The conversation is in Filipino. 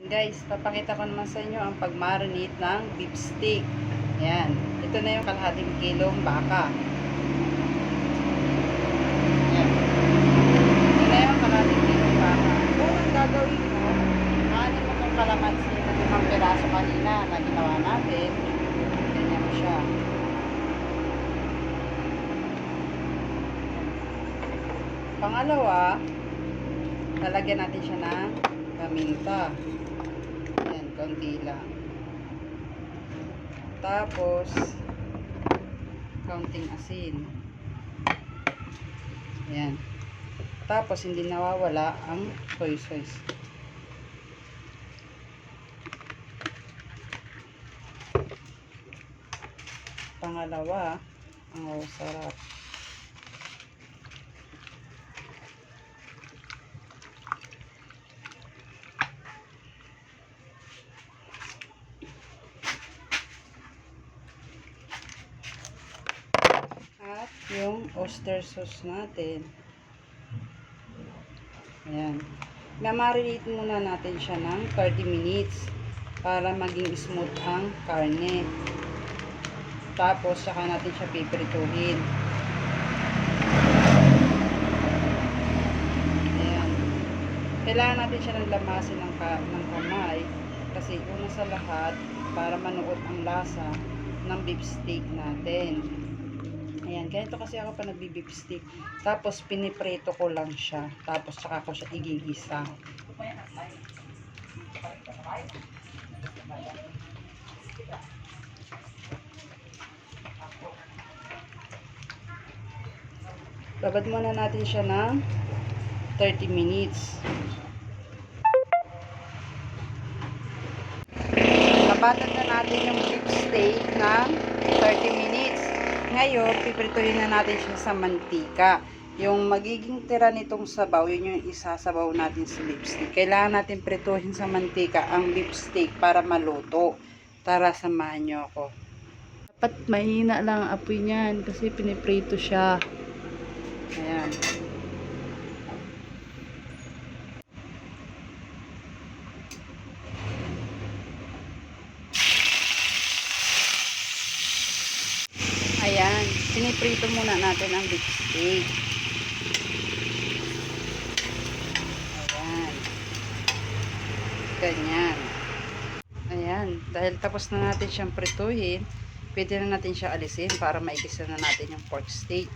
Guys, papakita ko naman sa inyo ang pag-marinate ng beef steak. Ayan. Ito na yung kalahating kilong baka. Ayan. Ito na yung kalahating kilong baka. Kung ang gagawin mo, maanin mo itong kalamansi na 5 piraso kanina na ginawa natin. Ganyan mo siya. Pangalawa, lalagyan natin siya ng paminta. Ayan, konti lang. Tapos, kaunting asin. Ayan. Tapos, hindi nawawala ang soy sauce. Pangalawa, ang sarap. At yung oyster sauce natin. Ayan. Mamarinate muna natin siya ng 30 minutes para maging smooth ang karne. Tapos, saka natin siya piprituhin. Ayan. Kailangan natin siya ng lamasin ng kamay kasi una sa lahat para manuot ang lasa ng beef steak natin. Ayan, ganito kasi ako pa nagbi-beef steak. Tapos, piniprito ko lang siya. Tapos, saka ko siya igigisa. Babad muna natin siya ng 30 minutes. Babatan na natin yung beef steak ng 30 minutes. Ngayon, piprituhin na natin siya sa mantika. Yung magiging tira nitong sabaw, yun yung isasabaw natin sa beef steak. Kailangan natin prituhin sa mantika ang beef steak para maluto. Tara, samahan nyo ako. Dapat mahina lang ang apoy niyan kasi piniprito siya. Ayan. Ayan, piniprito muna natin ang beef steak. Ayan. Ganyan. Ayan, dahil tapos na natin siyang prituhin, pwede na natin siya alisin para maigisa na natin yung pork steak.